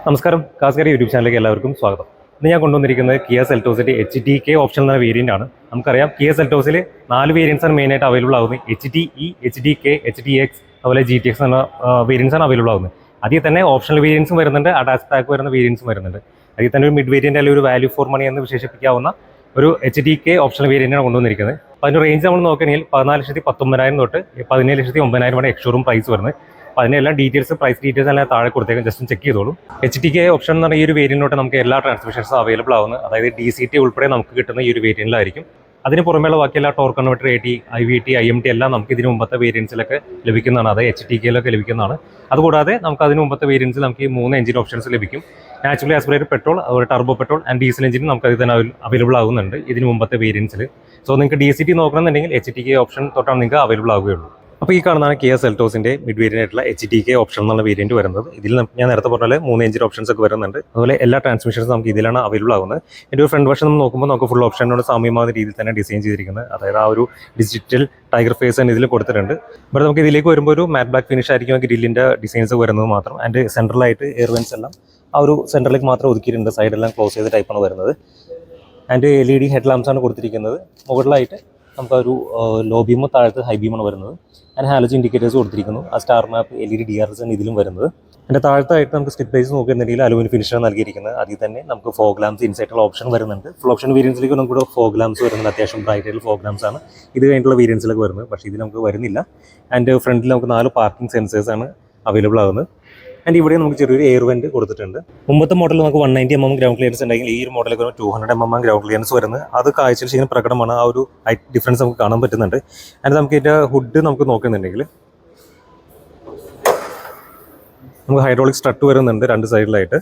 നമസ്കാരം, കാസ്കറി യൂട്യൂബ് ചാനലിലേക്ക് എല്ലാവർക്കും സ്വാഗതം. ഇന്ന് ഞാൻ കൊണ്ടുവന്നിരിക്കുന്നത് കിയ സെൽറ്റോസിൻ്റെ HDK ഓപ്ഷൻ എന്ന വേരിയൻ്റ് ആണ്. നമുക്കറിയാം കിയ സെൽറ്റോസിൽ 4 വേരിയൻസ് ആണ് മെയിനായിട്ട് അവൈലബിൾ ആവുന്നത്. HDE, HDK, HDX അതുപോലെ GTX എന്ന വേരിയൻസ് ആണ് അവൈലബിൾ ആവുന്നത്. അതിൽ തന്നെ ഓപ്ഷണൽ വേരിയൻസും വരുന്നുണ്ട്, അറ്റാച്ച് പാക്ക് വരുന്ന വേരിയൻസും വരുന്നുണ്ട്. അതിൽ തന്നെ ഒരു മിഡ് വേരിയൻ്റ് അല്ലെങ്കിൽ ഒരു വാല്യൂ ഫോർ മണി എന്ന് വിശേഷിപ്പിക്കാവുന്ന ഒരു HDK ഓപ്ഷണൽ വേരിയൻ്റാണ് കൊണ്ടുവന്നിരിക്കുന്നത്. അപ്പോൾ അതിൻ്റെ റേഞ്ച് നമ്മൾ നോക്കുകയാണെങ്കിൽ 14,19,000 തൊട്ട് 17,09,000 വരെ എക്സ്ഷോറൂം പ്രൈസ് വരുന്നത്. അപ്പോൾ അതിനെല്ലാം ഡീറ്റെയിൽസ്, പ്രൈസ് ഡീറ്റെയിൽസ് എല്ലാം താഴെ കൊടുത്തേക്കും, ജസ്റ്റ് ചെക്ക് ചെയ്തോളൂ. HDK ഓപ്ഷൻ എന്ന് പറഞ്ഞ ഈ ഒരു വേരിയൻറ്റിലോട്ട് നമുക്ക് എല്ലാ ട്രാൻസ്മിഷൻസും അവൈലബിൾ ആവുന്നത്, അതായത് DCT ഉൾപ്പെടെ നമുക്ക് കിട്ടുന്ന ഈ ഒരു വേരിയൻറ്റിലായിരിക്കും. അതിന് പുറമേയുള്ള ബാക്കിയെല്ലാം torque converter, AT, IVT, IMT എല്ലാം നമുക്ക് ഇതിന് മുമ്പത്തെ വേരിയൻസിലൊക്കെ ലഭിക്കുന്നതാണ്, അതായത് HDKയിലൊക്കെ ലഭിക്കുന്നതാണ്. അതുകൂടാതെ നമുക്ക് അതിന് മുമ്പത്തെ വേരിയൻസിൽ നമുക്ക് ഈ 3 എഞ്ചിൻ ഓപ്ഷൻസ് ലഭിക്കും. നാച്ചുറലി ആസ്പിറേറ്റഡ് പെട്രോൾ, അതുപോലെ ടർബോ പെട്രോൾ ആൻഡ് ഡീസൽ എഞ്ചിനും നമുക്ക് അതിൽ തന്നെ അവൈലബിൾ ആകുന്നുണ്ട് ഇതിന് മുമ്പത്തെ വേരിയൻസിൽ. സോ നിങ്ങൾക്ക് DCT നോക്കണമെന്നുണ്ടെങ്കിൽ HDK ഓപ്ഷൻ തൊട്ടാണ് നിങ്ങൾക്ക് അവൈലബിൾ ആവുകയുള്ളൂ. അപ്പോൾ ഈ കാണുന്നതാണ് കിയ സെൽറ്റോസിൻ്റെ മിഡ് വേരിയൻ്റ് ആയിട്ടുള്ള HDK ഓപ്ഷൻ എന്നുള്ള വേരിയൻറ്റ് വരുന്നത്. ഇതിൽ ഞാൻ നേരത്തെ പറഞ്ഞ പോലെ 3 എഞ്ചിൻ ഓപ്ഷൻസ് ഒക്കെ വരുന്നുണ്ട്. അതുപോലെ എല്ലാ ട്രാൻസ്മിഷൻസും നമുക്ക് ഇതിലാണ് അവൈലബിൾ ആവുന്നത്. എൻ്റെ ഒരു ഫ്രണ്ട് വർഷം നമ്മൾ നോക്കുമ്പോൾ നമുക്ക് ഫുൾ ഓപ്ഷനോട് സാമ്യമാകുന്ന രീതിയിൽ തന്നെ ഡിസൈൻ ചെയ്തിരിക്കുന്നത്, അതായത് ആ ഒരു ഡിജിറ്റൽ ടൈഗർ ഫേസ് തന്നെ ഇതിൽ കൊടുത്തിട്ടുണ്ട്. ഇവിടെ നമുക്ക് ഇതിലേക്ക് വരുമ്പോൾ ഒരു മാറ്റ് ബ്ലാക്ക് ഫിനിഷ് ആയിരിക്കും ഗ്രില്ലിൻ്റെ ഡിസൈൻസ് വരുന്നത് മാത്രം. ആൻഡ് സെൻട്രലായിട്ട് എയർ വെൻസ് എല്ലാം ആ ഒരു സെൻറ്ററിലേക്ക് മാത്രം ഒതുക്കിയിട്ടുണ്ട്, സൈഡെല്ലാം ക്ലോസ് ചെയ്ത ടൈപ്പാണ് വരുന്നത്. ആൻഡ് LED ഹെഡ് ലാംപ്സ് ആണ് കൊടുത്തിരിക്കുന്നത്. മുകളിലായിട്ട് നമുക്കൊരു ലോ ബീമും താഴത്ത് ഹൈ ബീമാണ് വരുന്നത്. ആൻഡ് ഹാലോജൻ ഇൻഡിക്കേറ്റേഴ്സ് കൊടുത്തിരിക്കുന്നു. ആ സ്റ്റാർ മാപ്പ്, LED DRS ആണ് ഇതിലും വരുന്നത്. അതിൻ്റെ താഴത്തായിട്ട് നമുക്ക് സ്റ്റിപ്പ് ബേസ് നോക്കുകയാണെന്നുണ്ടെങ്കിൽ അലുമിനിയം ഫിനിഷാണ് നൽകിയിരിക്കുന്നത്. അതിൽ തന്നെ നമുക്ക് ഫോഗ് ലാംപ്സ് ഇൻസൈറ്റുള്ള ഓപ്ഷൻ വരുന്നുണ്ട്. ഫുൾ ഓപ്ഷൻ വേരിയൻസിലേക്ക് നമുക്ക് ഫോഗ് ലാംപ്സ് വരുന്നുണ്ട്. അത്യാവശ്യം ബ്രൈറ്റ് ആയിട്ടുള്ള ഫോഗ് ലാംപ്സ് ആണ് ഇത് കഴിഞ്ഞിട്ടുള്ള വേരിയൻസിലൊക്കെ വരുന്നത്, പക്ഷേ ഇത് നമുക്ക് വരുന്നില്ല. ആൻഡ് ഫ്രണ്ടിൽ നമുക്ക് 4 പാർക്കിംഗ് സെൻസേഴ്സ് ആണ് അവൈലബിൾ ആകുന്നത്. ആൻഡ് ഇവിടെ നമുക്ക് ചെറിയൊരു എയർ വെന്റ് കൊടുത്തിട്ടുണ്ട്. മുമ്പത്തെ മോഡൽ നമുക്ക് 190 mm ഗ്രൗണ്ട് ക്ലിയറൻസ് ഉണ്ടെങ്കിൽ ഈ ഒരു മോഡലിൽ 200 mm ഗ്രൗണ്ട് ക്ലിയറൻസ് വരുന്നത്. അത് കാഴ്ചയിൽ ശരിക്കും പ്രകടമാണ്, ആ ഒരു ഹൈറ്റ് ഡിഫറൻസ് നമുക്ക് കാണാൻ പറ്റുന്നുണ്ട്. ആൻഡ് നമുക്ക് ഇതിൻ്റെ ഹുഡ് നമുക്ക് നോക്കുന്നുണ്ടെങ്കിൽ നമുക്ക് ഹൈഡ്രോളിക് സ്ട്രട്ട് വരുന്നുണ്ട് 2 സൈഡിലായിട്ട്.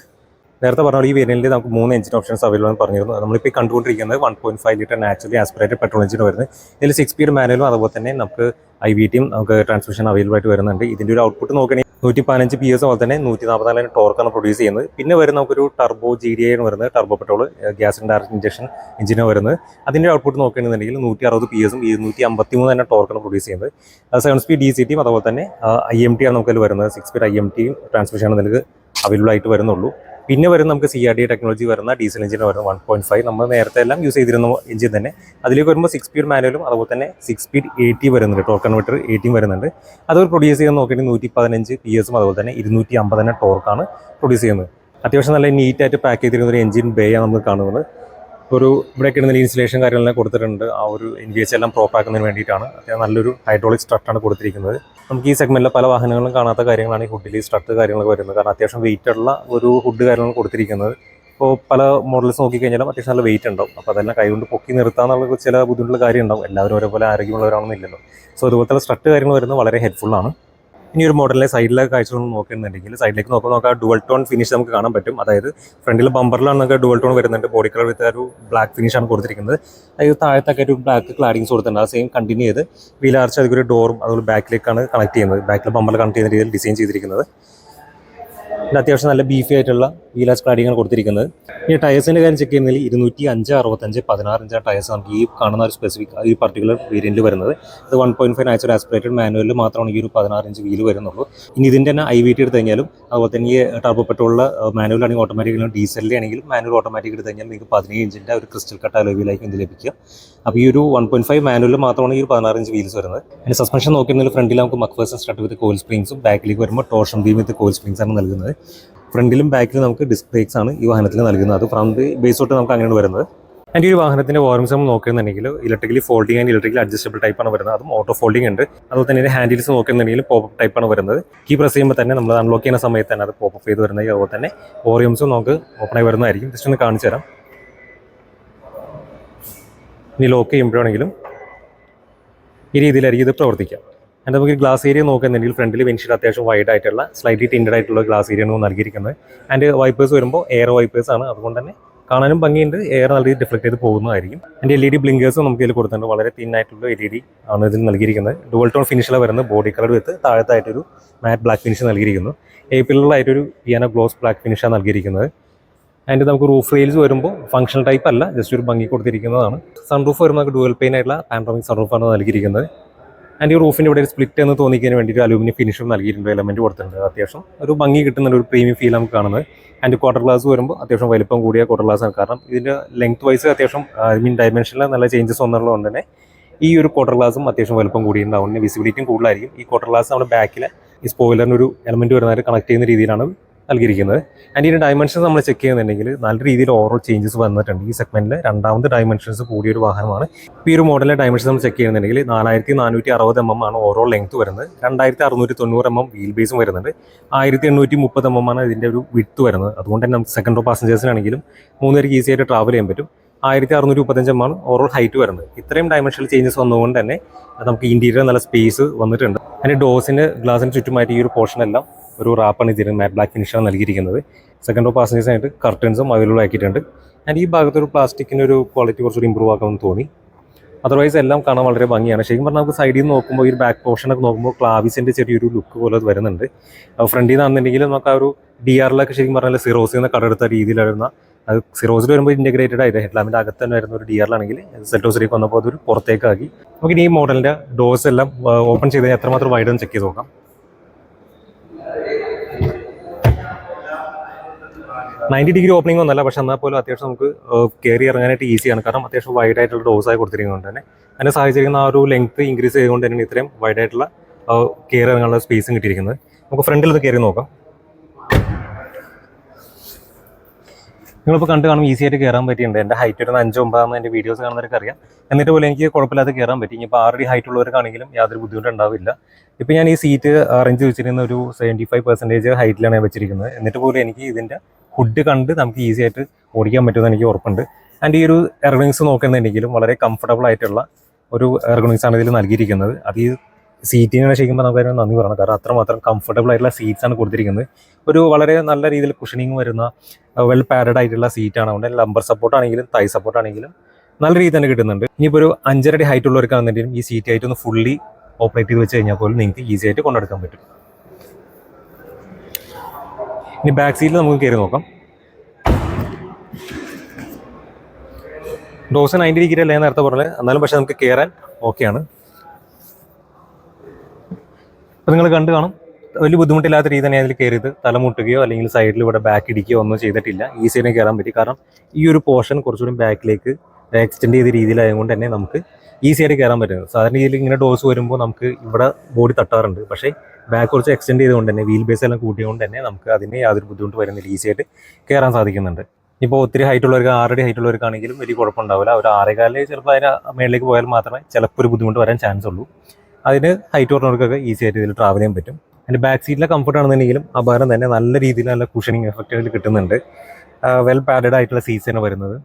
നേരത്തെ പറഞ്ഞാൽ ഈ വേരിയൻറ്റിൽ നമുക്ക് 3 എഞ്ചിൻ ഓപ്ഷൻസ് അവൈലബിൾ എന്ന് പറഞ്ഞിരുന്നു. നമ്മളിപ്പോൾ കണ്ടുകൊണ്ടിരിക്കുന്നത് 1.5 litre naturally aspirated petrol engine വരുന്നത്. ഇതിൽ 6 സ്പീഡ് മാനുവലും അതുപോലെ തന്നെ നമുക്ക് IVTയും നമുക്ക് ട്രാൻസ്മിഷൻ അവൈലബിൾ ആയിട്ട് വരുന്നുണ്ട്. ഇതിൻ്റെ ഒരു ഔട്ട്പുട്ട് നോക്കുകയാണെങ്കിൽ 115 PS അതുപോലെ തന്നെ 144 ടോർക്കാണ് പ്രൊഡ്യൂസ് ചെയ്യുന്നത്. പിന്നെ വരുന്ന നമുക്കൊരു ടർബോ GDI ആണ് വരുന്നത്, turbo petrol gas direct injection എഞ്ചിനാണ് വരുന്നത്. അതിൻ്റെ ഔട്ട്പുട്ട് നോക്കുകയാണെന്നുണ്ടെങ്കിൽ 160 PS 253 തന്നെ ടോർക്കാണ് പ്രൊഡ്യൂസ് ചെയ്യുന്നത്. 7 സ്പീഡ് DCTയും അതുപോലെ തന്നെ IMT ആണ് നമുക്കതിൽ വരുന്നത്. 6 സ്പീഡ് IMTയും ട്രാൻസ്മിഷനാണ് നിങ്ങൾക്ക് അവൈലബിൾ ആയിട്ട് വരുന്നുള്ളൂ. പിന്നെ വരുന്ന നമുക്ക് CRD ടെക്നോളജി വരുന്ന ഡീസൽ എഞ്ചിന് വരുന്നത് 1.5, നമ്മൾ നേരത്തെ എല്ലാം യൂസ് ചെയ്തിരുന്ന എഞ്ചിൻ തന്നെ. അതിലേക്ക് വരുമ്പോൾ 6 സ്പീഡ് മാനുവലും അതുപോലെ തന്നെ 6 സ്പീഡ് AT വരുന്നുണ്ട്, ടോർക്ക് കൺവെർട്ടർ AT വരുന്നുണ്ട്. അത് പ്രൊഡ്യൂസ് ചെയ്യാൻ നോക്കിയിട്ട് 115 PS അതുപോലെ തന്നെ 250 തന്നെ ടോർക്കാണ് പ്രൊഡ്യൂസ് ചെയ്യുന്നത്. അത്യാവശ്യം നല്ല നീറ്റായിട്ട് പാക്ക് ചെയ്തിരിക്കുന്ന ഒരു എഞ്ചിൻ ബേ ആണ് നമുക്ക് കാണുന്നത്. ഒരു ഇവിടെ കിട്ടുന്ന ഇൻസുലേഷൻ കാര്യങ്ങളെല്ലാം കൊടുത്തിട്ടുണ്ട്, ആ ഒരു NVH എല്ലാം പ്രോപ്പർ ആക്കുന്നതിന് വേണ്ടിയിട്ടാണ്. അത്യാവശ്യം നല്ലൊരു ഹൈഡ്രോളിക് സ്ട്രട്ടാണ് കൊടുത്തിരിക്കുന്നത്. നമുക്ക് ഈ സെഗ്മെൻറ്റിലെ പല വാഹനങ്ങളും കാണാത്ത കാര്യങ്ങളാണ് ഈ ഹുഡിൽ സ്ട്രട്ട് കാര്യങ്ങളൊക്കെ വരുന്നത്. കാരണം അത്യാവശ്യം വെയിറ്റുള്ള ഒരു ഹുഡ് കാര്യങ്ങൾ കൊടുത്തിരിക്കുന്നത്. ഇപ്പോൾ പല മോഡൽസ് നോക്കിക്കഴിഞ്ഞാലും അത്യാവശ്യം നല്ല വെയിറ്റ് ഉണ്ടാവും. അപ്പോൾ അതെല്ലാം കൈകൊണ്ട് പൊക്കി നിർത്താന്നുള്ള ചില ബുദ്ധിമുട്ടുള്ള കാര്യം ഉണ്ടാവും. എല്ലാവരും ഒരേപോലെ ആരോഗ്യമുള്ളവരാണെന്നില്ലല്ലോ. സോ അതുപോലത്തെ സ്ട്രട്ട് കാര്യങ്ങൾ വരുന്നത് വളരെ ഹെൽപ്ഫുള്ളാണ്. ഇനി ഒരു മോഡലിലെ സൈഡിലെ കാഴ്ചകളൊന്നും നോക്കുന്നുണ്ടെങ്കിൽ സൈഡിലേക്ക് നമുക്ക് ഡുവൽ ടോൺ ഫിനിഷ് നമുക്ക് കാണാൻ പറ്റും. അതായത് ഫ്രണ്ടിൽ ബമ്പറിലാണ് നമുക്ക് ഡുവൽ ടോൺ വരുന്നുണ്ട്. ബോഡി കളർ വിത്ത് ഒരു ബ്ലാക്ക് ഫിനിഷാണ് കൊടുത്തിരിക്കുന്നത്. അതായത് താഴത്തൊക്കെ ഒരു ബ്ലാക്ക് ക്ലാഡിങ്സ് കൊടുത്തിട്ടുണ്ട്. ആ സെയിം കണ്ടിന്യൂ ചെയ്ത് വീൽ ആർച്ച് അതിൽ ഒരു ഡോറും അതുപോലെ ബാക്കിലേക്കാണ് കണക്ട് ചെയ്യുന്നത്. ബാക്കിൽ ബമ്പറിൽ കണക്ട് ചെയ്യുന്ന രീതിയിൽ ഡിസൈൻ ചെയ്തിരിക്കുന്നത്. പിന്നെ അത്യാവശ്യം നല്ല ബീഫി ആയിട്ടുള്ള വീലാസ് ക്ലാഡിങ്ങാണ് കൊടുത്തിരിക്കുന്നത്. ഈ ടയേഴ്സിൻ്റെ കാര്യം ചെക്ക് ചെയ്യുന്നതിൽ 205, 65, 16 ഇഞ്ച് ടയേഴ്സ് നമുക്ക് ഈ കാണുന്ന ഒരു സ്പെസിഫിക് ഈ പർട്ടിക്കുലർ വേരിയൻറ്റിൽ വരുന്നത്. അത് 1.5 നാച്ചുറൽ ആസ്പിറേറ്റഡ് മാനുവലിൽ മാത്രമാണ് ഈ ഒരു 16 ഇഞ്ച് വീല് വരുന്നുള്ളൂ. ഇനി ഇതിൻ്റെ തന്നെ IVT എടുത്ത് കഴിഞ്ഞാലും അതുപോലെ തന്നെ ഈ ടർബോ പെട്രോളിൽ മാനുവലാണെങ്കിൽ ഓട്ടോമാറ്റിക്കലും ഡീസലിലാണെങ്കിലും മാനുവൽ ഓട്ടോമാറ്റിക് എടുത്ത് കഴിഞ്ഞാൽ നിങ്ങൾക്ക് 17 ഇഞ്ചിൻ്റെ ഒരു ക്രിസ്റ്റൽ കട്ട് അലോയ് വീലായിരിക്കും ഇത് ലഭിക്കുക. അപ്പോൾ ഈ ഒരു 1.5 മാനുവലിൽ മാത്രമാണ് ഈ ഒരു 16 ഇഞ്ച് വീൽസ് വരുന്നത്. അതിൻ്റെ സസ്പെൻഷൻ നോക്കിയിരുന്നെങ്കിൽ ഫ്രണ്ടിൽ നമുക്ക് മക്ഫേഴ്സൺ സ്ട്രട്ട് വിത്ത് കോയിൽ സ്പ്രിങ്സും ബാക്കിലേക്ക് വരുമ്പോൾ ടോർഷൻ ബീം വിത്ത് കോയിൽ സ്പ്രിങ്സ് ആണ് നൽകുന്നത്. ഫ്രണ്ടിലും ബാക്കിലും നമുക്ക് ഡിസ്ക് ബ്രേക്സ് ആണ് ഈ വാഹനത്തിൽ നൽകുന്നത്. അത് ഫ്രണ്ട് ബേസ് തൊട്ട് നമുക്ക് അങ്ങനെയാണ് വരുന്നത്. ആൻഡ് ഈ ഒരു വാഹനത്തിൻ്റെ വാറൻസി നമ്മൾ നോക്കുകയാണെന്നുണ്ടെങ്കിൽ electrically folding and electrically adjustable ടൈപ്പാണ് വരുന്നത്. അതും ഓട്ടോ ഫോൾഡിംഗ് ഉണ്ട്. അതുപോലെ തന്നെ ഇതിൻ്റെ ഹാൻഡിൽസ് നോക്കുകയാണെന്നുണ്ടെങ്കിൽ പോപ്പ് ടൈപ്പാണ് വരുന്നത്. കീ പ്രസ് ചെയ്യുമ്പോൾ തന്നെ നമ്മൾ അൺലോക്ക് ചെയ്യുന്ന സമയത്ത് തന്നെ അത് പോപ്പ് ചെയ്ത് വരുന്നത്. അതുപോലെ തന്നെ ഓറിയംസും നമുക്ക് ഓപ്പണായി വരുന്നതായിരിക്കും. ജസ്റ്റ് ഒന്ന് കാണിച്ചു തരാം. ഇനി ലോക്ക് ചെയ്യുമ്പോഴാണെങ്കിലും ഈ രീതിയിലായിരിക്കും ഇത് പ്രവർത്തിക്കുക. ആൻഡ് നമുക്ക് ഗ്ലാസ് ഏരിയ നോക്കുന്നുണ്ടെങ്കിൽ ഫ്രണ്ടിൽ വിൻഷീൽഡ് അത്യാവശ്യം വൈഡ് ആയിട്ടുള്ള സ്ലൈറ്റ്ലി ടിൻഡഡ് ആയിട്ടുള്ള ഗ്ലാസ് ഏരിയ ആണ് നൽകിയിരിക്കുന്നത്. ആൻഡ് വൈപ്പേഴ്സ് വരുമ്പോൾ എയർ വൈപ്പേഴ്സ് ആണ്. അതുകൊണ്ട് തന്നെ കാണാനും ഭംഗിയുണ്ട്, എയർ നല്ല രീതിയിൽ ഡിഫ്ലക്ട് ചെയ്ത് പോകുന്നതായിരിക്കും. ആൻഡ് LED ബ്ലിങ്കേഴ്സ് നമുക്ക് ഇതിൽ കൊടുത്തിട്ടുണ്ട്. വളരെ തിൻ ആയിട്ടുള്ള LED ആണ് ഇതിൽ നൽകിയിരിക്കുന്നത്. ഡുവൽ ടോൺ ഫിനിഷിലാണ് വരുന്നത്. ബോഡി കളർ വിത്ത് താഴത്തായിട്ടൊരു മാറ്റ് ബ്ലാക്ക് ഫിനിഷ് നൽകിയിരിക്കുന്നു. ഏപ്പിളിലായിട്ടൊരു പിയാനോ ഗ്ലോസ് ബ്ലാക്ക് ഫിനിഷാണ് നൽകിയിരിക്കുന്നത്. ആൻഡ് നമുക്ക് റൂഫ് റെയിൽസ് വരുമ്പോൾ ഫംഗ്ഷണൽ ടൈപ്പ് അല്ല, ജസ്റ്റ് ഒരു ഭംഗി കൊടുത്തിരിക്കുന്നതാണ്. സൺ റൂഫ് വരുമ്പോൾ നമുക്ക് ഡുവൽ പെയിൻ ആയിട്ടുള്ള പാനോറമിക് സൺ റൂഫാണ് നൽകിയിരിക്കുന്നത്. ആൻഡ് ഈ റൂഫിൻ്റെ ഇവിടെ ഒരു സ്പ്ലിറ്റ് എന്ന് തോന്നിക്കാൻ വേണ്ടിയിട്ട് അലൂമിനിയം ഫിനിഷും നൽകിയിട്ടുണ്ട്, എലമെൻറ്റ് കൊടുത്തിട്ടുണ്ട്. അത്യാവശ്യം ഒരു ഭംഗി കിട്ടുന്ന ഒരു പ്രീമിയം ഫീൽ നമുക്ക് കാണുന്നത്. ആൻഡ് ക്വാർട്ടർ ഗ്ലാസ് വരുമ്പോൾ അത്യാവശ്യം വലിപ്പം കൂടിയ ക്വാർട്ടർ ഗ്ലാസ് ആണ്. കാരണം ഇതിൻ്റെ ലെങ്ത് വൈസ് അത്യാവശ്യം ഡയമെൻഷനിൽ നല്ല ചേഞ്ചസ് വന്നുള്ളതുകൊണ്ട് തന്നെ ഈ ഒരു ക്വാർട്ടർ ഗ്ലാസും അത്യാവശ്യം വലിപ്പം കൂടിയിട്ടുണ്ടാവും. വിസിബിലിറ്റിയും കൂടുതലായിരിക്കും. ഈ ക്വാർട്ടർ ഗ്ലാസ് നമ്മുടെ ബാക്കിൽ ഈ സ്പോയിലറിന് ഒരു എലമെൻറ്റ് വരുന്നവരെ കണക്ട് ചെയ്യുന്ന രീതിയിലാണ് നൽകിയിരിക്കുന്നത്. ആൻഡ് ഇതിൻ്റെ ഡയമെൻഷൻസ് നമ്മൾ ചെക്ക് ചെയ്യുന്നുണ്ടെങ്കിൽ നല്ല രീതിയിൽ ഓവറോൾ ചേഞ്ചസ് വന്നിട്ടുണ്ട്. ഈ സെഗ്മെൻറ്റിൽ രണ്ടാമത് ഡയമെൻഷൻസ് കൂടിയൊരു വാഹനമാണ്. ഈ ഒരു മോഡലിലെ ഡയമെൻഷൻസ് നമ്മൾ ചെക്ക് ചെയ്യുന്നുണ്ടെങ്കിൽ 4460 mm ആണ് ഓവറോൾ ലെങ്ത് വരുന്നത്. 2690 mm വീൽ ബേസും വരുന്നുണ്ട്. 1830 mm ആണ് ഇതിൻ്റെ ഒരു വിഡ്ത്ത് വരുന്നത്. അതുകൊണ്ട് തന്നെ നമുക്ക് സെക്കൻഡ് റോ പാസഞ്ചേഴ്സിനാണെങ്കിലും 3 പേർക്ക് ഈസി ആയിട്ട് ട്രാവൽ ചെയ്യാൻ പറ്റും. 1635 mm ആണ് ഓവറോൾ ഹൈറ്റ് വരുന്നത്. ഇത്രയും ഡയമെൻഷണൽ ചേഞ്ചസ് വന്നതുകൊണ്ട് തന്നെ നമുക്ക് ഇൻറ്റീരിയർ നല്ല സ്പേസ് വന്നിട്ടുണ്ട്. അതിൻ്റെ ഡോസിൻ്റെ ഗ്ലാസിന് ചുറ്റുമായിട്ട് ഈ ഒരു പോർഷനെല്ലാം ഒരു റാപ്പാണ് ഇതിന് മാറ്റ് ബ്ലാക്ക് ഫിനിഷാണ് നൽകിയിരിക്കുന്നത്. സെക്കൻഡ് റോ പാസഞ്ചേഴ്സിനായിട്ട് കർട്ടൻസും അവൈലബിൾ ആക്കിയിട്ടുണ്ട്. ആൻഡ് ഈ ഭാഗത്തൊരു പ്ലാസ്റ്റിക്കിൻ്റെ ഒരു ക്വാളിറ്റി കുറച്ചുകൂടി ഇമ്പ്രൂവ് ആക്കാമെന്ന് തോന്നി. അതർവൈസ് എല്ലാം കാണാൻ വളരെ ഭംഗിയാണ്. ശരിക്കും പറഞ്ഞാൽ നമുക്ക് സൈഡിൽ നിന്ന് നോക്കുമ്പോൾ ഈ ഒരു ബാക്ക് പോർഷനൊക്കെ നോക്കുമ്പോൾ ക്ലാവിസിൻ്റെ ചെറിയൊരു ലുക്ക് പോലെ വരുന്നുണ്ട്. ഫ്രണ്ടിൽ നിന്നാണെന്നുണ്ടെങ്കിൽ നമുക്ക് ആ ഒരു DRലൊക്കെ ശരിക്കും പറഞ്ഞാൽ സിറോസിൽ നിന്ന് കടെടുത്ത രീതിയിലായിരുന്ന അത് സിറോസിൽ വരുമ്പോൾ ഇൻറ്റഗ്രേറ്റഡ് ആയിട്ട് ഹെഡ്ലാമ്പിൻ്റെ അകത്ത് തന്നെ വരുന്ന ഒരു DRലാണെങ്കിൽ സെൽറ്റോസിലേക്ക് വന്നപ്പോൾ അതൊരു പുറത്തേക്കാക്കി. നമുക്ക് ഈ മോഡലിൻ്റെ ഡോർസ് എല്ലാം ഓപ്പൺ ചെയ്ത് എത്രമാത്രം വൈഡെന്ന് ചെക്ക് ചെയ്ത് നോക്കാം. 90 ഡിഗ്രി ഓപ്പണിംഗ് ഒന്നല്ല, പക്ഷേ എന്നാൽ പോലും അത്യാവശ്യം നമുക്ക് കയറി ഇറങ്ങാനായിട്ട് ഈസിയാണ്. കാരണം അത്യാവശ്യം വൈഡ് ആയിട്ടുള്ള ഡോസായി കൊടുത്തിരിക്കുന്നതുകൊണ്ട് തന്നെ അതിൻ്റെ സാഹചര്യം ആ ഒരു ലെങ്ത് ഇൻക്രീസ് ചെയ്തുകൊണ്ട് തന്നെയാണ് ഇത്രയും വൈഡ് ആയിട്ടുള്ള കയറി ഇറങ്ങാനുള്ള സ്പേസും കിട്ടിയിരിക്കുന്നത്. നമുക്ക് ഫ്രണ്ടിൽ ഇത് കയറി നോക്കാം. നിങ്ങളിപ്പോൾ കണ്ട് കാണും ഈസി ആയിട്ട് കയറാൻ പറ്റിയിട്ടുണ്ട്. എൻ്റെ ഹൈറ്റ് ഒരു 5-9 എൻ്റെ വീഡിയോസ് കാണുന്നവർക്ക് അറിയാം. എന്നിട്ട് പോലും എനിക്ക് കുഴപ്പമില്ലാതെ കയറാൻ പറ്റി. ഇപ്പോൾ ആൾറെഡി ഹൈറ്റ് ഉള്ളവർക്കാണെങ്കിലും യാതൊരു ബുദ്ധിമുട്ടുണ്ടാവില്ല. ഇപ്പോൾ ഞാൻ ഈ സീറ്റ് അറേഞ്ച് വെച്ചിരുന്ന ഒരു 75% ഹൈറ്റിലാണ് ഞാൻ വെച്ചിരിക്കുന്നത്. എന്നിട്ട് പോലും എനിക്ക് ഇതിൻ്റെ ഹുഡ് കണ്ട് നമുക്ക് ഈസി ആയിട്ട് ഓടിക്കാൻ പറ്റുമെന്ന് എനിക്ക് ഉറപ്പുണ്ട്. ആൻഡ് ഈ ഒരു എർഗണിങ്സ് നോക്കുന്നുണ്ടെങ്കിലും വളരെ കംഫർട്ടബിൾ ആയിട്ടുള്ള ഒരു എർഗണിങ്സ് ആണ് ഇതിൽ നൽകിയിരിക്കുന്നത്. അത് ഈ സീറ്റിനെ ശരിക്കും നമുക്ക് അതിന് നന്ദി പറയണം. കാരണം അത്രമാത്രം കംഫർട്ടബിൾ ആയിട്ടുള്ള സീറ്റ്സ് ആണ് കൊടുത്തിരിക്കുന്നത്. ഒരു വളരെ നല്ല രീതിയിൽ കുഷനിങ് വരുന്ന വെൽ പാഡഡ് ആയിട്ടുള്ള സീറ്റാണ്. അതുകൊണ്ട് ലംബർ സപ്പോർട്ടാണെങ്കിലും തൈ സപ്പോർട്ടാണെങ്കിലും നല്ല രീതിയിൽ തന്നെ കിട്ടുന്നുണ്ട്. ഇനിയിപ്പോൾ ഒരു 5.5 അടി ഹൈറ്റ് ഉള്ളവർക്കാണെന്നുണ്ടെങ്കിലും ഈ സീറ്റ് ആയിട്ട് ഒന്ന് ഫുള്ളി ഓപ്പറേറ്റ് ചെയ്ത് വെച്ച് കഴിഞ്ഞാൽ പോലും നിങ്ങൾക്ക് ഈസി ആയിട്ട് കൊണ്ടെടുക്കാൻ പറ്റും. ഇനി ബാക്ക് സീറ്റിൽ നമുക്ക് കയറി നോക്കാം. ഡോസ് 90 ഡിഗ്രി അല്ലേ നേരത്തെ പറഞ്ഞത്, എന്നാലും പക്ഷേ നമുക്ക് കയറാൻ ഓക്കെയാണ്. അപ്പോൾ നിങ്ങൾ കണ്ടു കാണും വലിയ ബുദ്ധിമുട്ടില്ലാത്ത രീതി തന്നെ അതിൽ കയറിയത് തലമുട്ടുകയോ അല്ലെങ്കിൽ സൈഡിൽ ഇവിടെ ബാക്ക് ഇടിക്കുകയോ ഒന്നും ചെയ്തിട്ടില്ല. ഈസിയായിട്ട് കയറാൻ പറ്റി. കാരണം ഈ ഒരു പോർഷൻ കുറച്ചുകൂടി ബാക്കിലേക്ക് എക്സ്റ്റെൻഡ് ചെയ്ത രീതിയിലായതുകൊണ്ട് തന്നെ നമുക്ക് ഈസിയായിട്ട് കയറാൻ പറ്റുന്നത്. സാധാരണ രീതിയിൽ ഇങ്ങനെ ഡോസ് വരുമ്പോൾ നമുക്ക് ഇവിടെ ബോഡി തട്ടാറുണ്ട്. പക്ഷേ ബാക്ക് കുറച്ച് എക്സ്റ്റെൻഡ് ചെയ്തുകൊണ്ട് തന്നെ വീൽ ബേസ് എല്ലാം കൂട്ടിയതുകൊണ്ട് തന്നെ നമുക്ക് അതിന് യാതൊരു ബുദ്ധിമുട്ട് വരുന്നില്ല. ഈസിയായിട്ട് കയറാൻ സാധിക്കുന്നുണ്ട്. ഇപ്പോൾ ഒത്തിരി ഹൈറ്റ് ഉള്ളവർക്ക് 6 അടി ഹൈറ്റ് ഉള്ളവർക്കാണെങ്കിലും വലിയ കുഴപ്പമുണ്ടാവില്ല. ഒരു 6.25 ചിലപ്പോൾ അതിന് മേളിലേക്ക് പോയാൽ മാത്രമേ ചിലപ്പോൾ ഒരു ബുദ്ധിമുട്ട് വരാൻ ചാൻസ് ഉള്ളൂ. അതിന് ഹൈറ്റ് കുറഞ്ഞവർക്കൊക്കെ ഈസി ആയിട്ട് ഇതിൽ ട്രാവൽ ചെയ്യാൻ പറ്റും. അതിൻ്റെ ബാക്ക് സീറ്റിലെ കംഫർട്ട് ആണെന്നുണ്ടെങ്കിലും ആ ഭാരം തന്നെ നല്ല രീതിയിൽ നല്ല കുഷനിങ് എഫക്റ്റ് അതിൽ കിട്ടുന്നുണ്ട്. വെൽ പാഡഡ് ആയിട്ടുള്ള സീറ്റ്സ് ആണ് വരുന്നത്.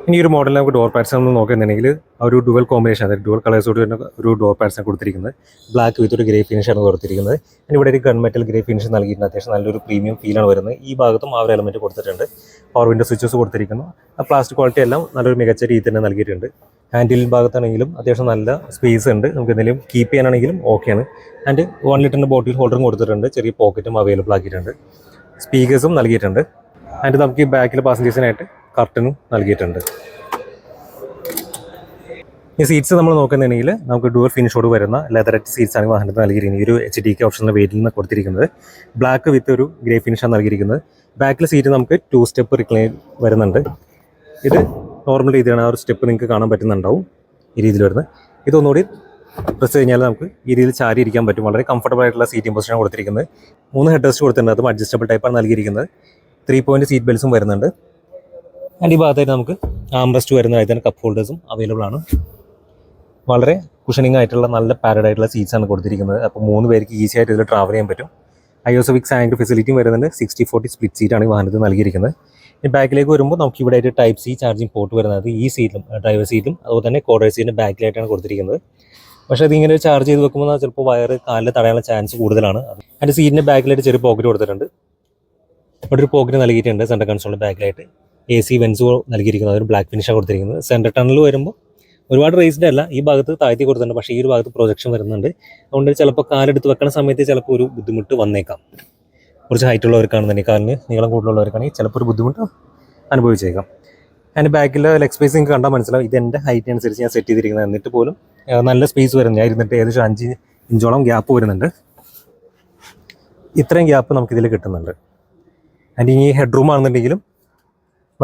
ഇനി ഒരു മോഡലിൽ നമുക്ക് ഡോർ പാഡ്സ് നമ്മൾ നോക്കുന്നുണ്ടെങ്കിൽ ഒരു ഡുവൽ കോമ്പിനേഷൻ, അതായത് ഡുവൽ കളേഴ്സോട് വരുന്ന ഒരു ഡോർ പാഡ്സാണ് കൊടുത്തിരിക്കുന്നത്. ബ്ലാക്ക് വിത്ത് ഒരു ഗ്രേ ഫിനിഷാണ് കൊടുത്തിരിക്കുന്നത്. ഇനി ഇവിടെ ഒരു ഗൺമെറ്റൽ ഗ്രേ ഫിനിഷ് നൽകിയിട്ടുണ്ട്. അത്യാവശ്യം നല്ലൊരു പ്രീമിയം ഫീലാണ് വരുന്നത്. ഈ ഭാഗത്തും ആ ഒരു എലമെൻറ്റ് കൊടുത്തിട്ടുണ്ട്. പവർ വിൻഡോ സ്വിച്ചസ് കൊടുത്തിരിക്കുന്നു. ആ പ്ലാസ്റ്റിക് ക്വാളിറ്റി എല്ലാം നല്ലൊരു മികച്ച രീതി തന്നെ നൽകിയിട്ടുണ്ട്. ഹാൻഡിൽ ഭാഗത്താണെങ്കിലും അത്യാവശ്യം നല്ല സ്പേസ് ഉണ്ട്. നമുക്ക് എന്തെങ്കിലും കീപ്പ് ചെയ്യാനാണെങ്കിലും ഓക്കെയാണ്. ആൻഡ് 1 ലിറ്ററിൻ്റെ ബോട്ടിൽ ഹോൾഡറും കൊടുത്തിട്ടുണ്ട്. ചെറിയ പോക്കറ്റും അവൈലബിൾ ആക്കിയിട്ടുണ്ട്. സ്പീക്കേഴ്സും നൽകിയിട്ടുണ്ട്. ആൻഡ് നമുക്ക് ഈ ബാക്കിൽ പാസഞ്ചേഴ്സിനായിട്ട് കർട്ടനും നൽകിയിട്ടുണ്ട്. ഈ സീറ്റ്സ് നമ്മൾ നോക്കുന്നുണ്ടെങ്കിൽ നമുക്ക് ഡുവൽ ഫിനിഷോട് വരുന്ന ലെതററ്റ് സീറ്റ്സ് ആണ് വാഹനത്തിൽ നൽകിയിരിക്കുന്നത്. ഈ ഒരു HDK ഓപ്ഷനിലെ വെയിറ്റിൽ നിന്ന് കൊടുത്തിരിക്കുന്നത്. ബ്ലാക്ക് വിത്ത് ഒരു ഗ്രേ ഫിനിഷാണ് നൽകിയിരിക്കുന്നത്. ബാക്കിൽ സീറ്റ് നമുക്ക് 2 സ്റ്റെപ്പ് റിക്ലൈൻ വരുന്നുണ്ട്. ഇത് നോർമൽ രീതിയിലാണ്. ആ ഒരു സ്റ്റെപ്പ് നിങ്ങൾക്ക് കാണാൻ പറ്റുന്നുണ്ടാവും ഈ രീതിയിൽ വരുന്നത്. ഇതൊന്നുകൂടി പ്രസ് കഴിഞ്ഞാൽ നമുക്ക് ഈ രീതിയിൽ ചാരി ഇരിക്കാൻ പറ്റും. വളരെ കംഫർട്ടബിൾ ആയിട്ടുള്ള സീറ്റിംഗ് പൊസിഷനാണ് കൊടുത്തിരിക്കുന്നത്. 3 ഹെഡ് റെസ്റ്റ് കൊടുത്തിട്ടുണ്ട്. അതും അഡ്ജസ്റ്റബിൾ ടൈപ്പാണ് നൽകിയിരിക്കുന്നത്. 3 പോയിന്റ് സീറ്റ് ബെൽറ്റ്സും വരുന്നുണ്ട്. ആൻഡ് ഈ ഭാഗത്തായിട്ട് നമുക്ക് ആംറസ്റ്റ് വരുന്നതായി തന്നെ കപ്പ് ഹോൾഡേഴ്സും അവൈലബിൾ ആണ്. വളരെ കുഷനിങ് ആയിട്ടുള്ള നല്ല പാഡഡ് ആയിട്ടുള്ള സീറ്റ്സ് ആണ് കൊടുത്തിരിക്കുന്നത്. അപ്പോൾ 3 പേർക്ക് ഈസി ആയിട്ട് ഇതിൽ ട്രാവൽ ചെയ്യാൻ പറ്റും. IOSOFIX ആംഗിൾ ഫെസിലിറ്റിയും വരുന്നുണ്ട്. 60/40 സ്പ്ലിറ്റ് സീറ്റാണ് ഈ വാഹനത്തിൽ നൽകിയിരിക്കുന്നത്. ഈ ബാക്കിലേക്ക് വരുമ്പോൾ നമുക്ക് ഇവിടെ ആയിട്ട് ടൈപ്പ് C ചാർജിങ് പോർട്ട് വരുന്നത് ഈ സീറ്റിലും ഡ്രൈവർ സീറ്റും അതുപോലെ തന്നെ കോർഡർ സീറ്റിൻ്റെ ബാക്കിലായിട്ടാണ് കൊടുത്തിരിക്കുന്നത്. പക്ഷേ അതിങ്ങനെ ചാർജ് ചെയ്ത് വെക്കുമ്പോൾ ചിലപ്പോൾ വയറ് കാലിൽ തടയാനുള്ള ചാൻസ് കൂടുതലാണ്. അതിൻ്റെ സീറ്റിൻ്റെ ബാക്കിലായിട്ട് ചെറിയ പോക്കറ്റ് കൊടുത്തിട്ടുണ്ട്. ഇവിടെ ഒരു പോക്കറ്റ് നൽകിയിട്ടുണ്ട്. സെൻറ്റർ കൺസോളിൻ്റെ ബാക്കിലായിട്ട് AC വെൻസ് നൽകിയിരിക്കുന്നത്. അതൊരു ബ്ലാക്ക് ഫിനിഷാണ് കൊടുത്തിരിക്കുന്നത്. സെൻറ്റർ ടണൽ വരുമ്പോൾ ഒരുപാട് റേസ്ഡ് അല്ല. ഈ ഭാഗത്ത് താഴ്ത്തി കൊടുത്തിട്ടുണ്ട്. പക്ഷേ ഈ ഒരു ഭാഗത്ത് പ്രൊജക്ഷൻ വരുന്നുണ്ട്. അതുകൊണ്ട് ചിലപ്പോൾ കാലെടുത്ത് വെക്കുന്ന സമയത്ത് ചിലപ്പോൾ ഒരു ബുദ്ധിമുട്ട് വന്നേക്കാം. കുറച്ച് ഹൈറ്റ് ഉള്ളവർക്കാണെന്നുണ്ടെങ്കിൽ കാലിന് നീളം കൂടുതലുള്ളവർക്കാണെങ്കിൽ ചിലപ്പോൾ ഒരു ബുദ്ധിമുട്ട് അനുഭവിച്ചേക്കാം. അതിൻ്റെ ബാക്കിലെ ലെഗ് സ്പേസ് നിങ്ങൾക്ക് കണ്ടാൽ മനസ്സിലാവും. ഇത് എൻ്റെ ഹൈറ്റ് അനുസരിച്ച് ഞാൻ സെറ്റ് ചെയ്തിരിക്കുന്നത്. എന്നിട്ട് പോലും നല്ല സ്പേസ് വരുന്നത്. ഞാൻ ഇരുന്നിട്ട് ഏകദേശം 5 ഇഞ്ചോളം ഗ്യാപ്പ് വരുന്നുണ്ട്. ഇത്രയും ഗ്യാപ്പ് നമുക്കിതിൽ കിട്ടുന്നുണ്ട്. ആൻഡ് ഈ ഹെഡ് റൂം ആണെന്നുണ്ടെങ്കിലും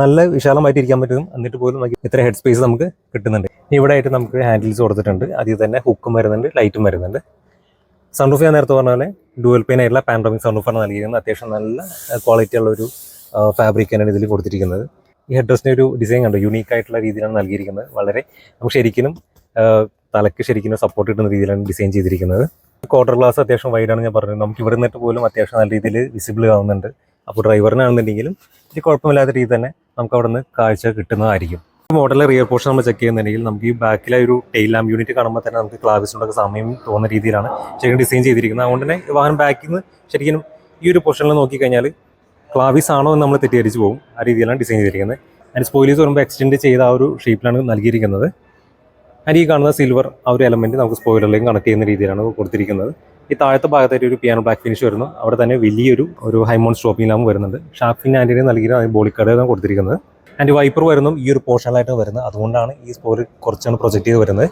നല്ല വിശാലമായിട്ട് ഇരിക്കാൻ പറ്റും. എന്നിട്ട് പോലും നമുക്ക് ഇത്ര ഹെഡ് സ്പേസ് നമുക്ക് കിട്ടുന്നുണ്ട്. ഇവിടെ ആയിട്ട് നമുക്ക് ഹാൻഡിൽസ് കൊടുത്തിട്ടുണ്ട്. അതിൽ തന്നെ ഹുക്കും വരുന്നുണ്ട്, ലൈറ്റും വരുന്നുണ്ട്. സൺറൂഫ് ഞാൻ നേരത്തെ പറഞ്ഞ പോലെ ഡുവൽ പെയിൻ ആയിട്ടുള്ള പാനോറമിക് സൺറൂഫാണ് നൽകിയിരിക്കുന്നത്. അത്യാവശ്യം നല്ല ക്വാളിറ്റി ഉള്ള ഒരു ഫാബ്രിക് തന്നെയാണ് ഇതിൽ കൊടുത്തിരിക്കുന്നത്. ഈ ഹെഡ് റെസ്റ്റിൻ്റെ ഒരു ഡിസൈൻ കണ്ടോ, യൂണീക്ക് ആയിട്ടുള്ള രീതിയിലാണ് നൽകിയിരിക്കുന്നത്. വളരെ നമുക്ക് ശരിക്കും തലയ്ക്ക് ശരിക്കും സപ്പോർട്ട് കിട്ടുന്ന രീതിയിലാണ് ഡിസൈൻ ചെയ്തിരിക്കുന്നത്. ക്വാർട്ടർ ഗ്ലാസ് അത്യാവശ്യം വൈഡാണ് ഞാൻ പറഞ്ഞത്. നമുക്ക് ഇവിടെ നിന്നിട്ട് പോലും അത്യാവശ്യം നല്ല രീതിയിൽ വിസിബിൾ ആവുന്നുണ്ട്. അപ്പോൾ ഡ്രൈവറിനാണെന്നുണ്ടെങ്കിലും ഇത് കുഴപ്പമില്ലാത്ത രീതി തന്നെ നമുക്ക് അവിടെ നിന്ന് കാഴ്ച കിട്ടുന്നതായിരിക്കും. മോഡലിലെ റിയർ പോർഷൻ നമ്മൾ ചെക്ക് ചെയ്യുന്നുണ്ടെങ്കിൽ നമുക്ക് ഈ ബാക്കിലെ ഒരു ടെയിൽ ലാമ്പ് യൂണിറ്റ് കാണുമ്പോൾ തന്നെ നമുക്ക് ക്ലാവിസിനൊക്കെ സമയം തോന്നുന്ന രീതിയിലാണ് ശരിക്കും ഡിസൈൻ ചെയ്തിരിക്കുന്നത്. അതുകൊണ്ട് തന്നെ വാഹനം ബാക്കിൽ നിന്ന് ശരിക്കും ഈ ഒരു പോർഷനിൽ നോക്കിക്കഴിഞ്ഞാൽ ക്ലാവിസ് ആണോ എന്ന് നമ്മൾ തെറ്റിദ്ധരിച്ച് പോകും. ആ രീതിയിലാണ് ഡിസൈൻ ചെയ്തിരിക്കുന്നത്. അതിന് സ്പോയിലേഴ്സ് വരുമ്പോൾ എക്സ്റ്റെൻഡ് ചെയ്ത ആ ഒരു ഷേപ്പിലാണ് നൽകിയിരിക്കുന്നത്. അതിന് ഈ കാണുന്ന സിൽവർ ആ ഒരു എലമെൻറ്റ് നമുക്ക് സ്പോയിലറിലേക്ക് കണക്ട് ചെയ്യുന്ന രീതിയിലാണ് കൊടുത്തിരിക്കുന്നത്. ഈ താഴത്തെ ഭാഗത്തായിട്ട് ഒരു പിയാനോ ബ്ലാക്ക് ഫിനിഷ് വരുന്നു. അവിടെ തന്നെ വലിയൊരു ഹൈമൗണ്ട് സ്റ്റോപ്പിംഗ് ലാമ്പ് വരുന്നുണ്ട്. ഷാർപ്പിൻ ആൻറ്റിനെ നൽകിയിട്ട് ബോളിക്കാർഡാണ് കൊടുത്തിരിക്കുന്നത്. ആൻഡ് വൈപ്പർ വരുന്നു ഈ ഒരു പോർഷനിലായിട്ട് വരുന്നത്. അതുകൊണ്ടാണ് ഈ സ്പോയിലർ കുറച്ചാണ് പ്രൊജക്റ്റ് ചെയ്ത് വരുന്നത്.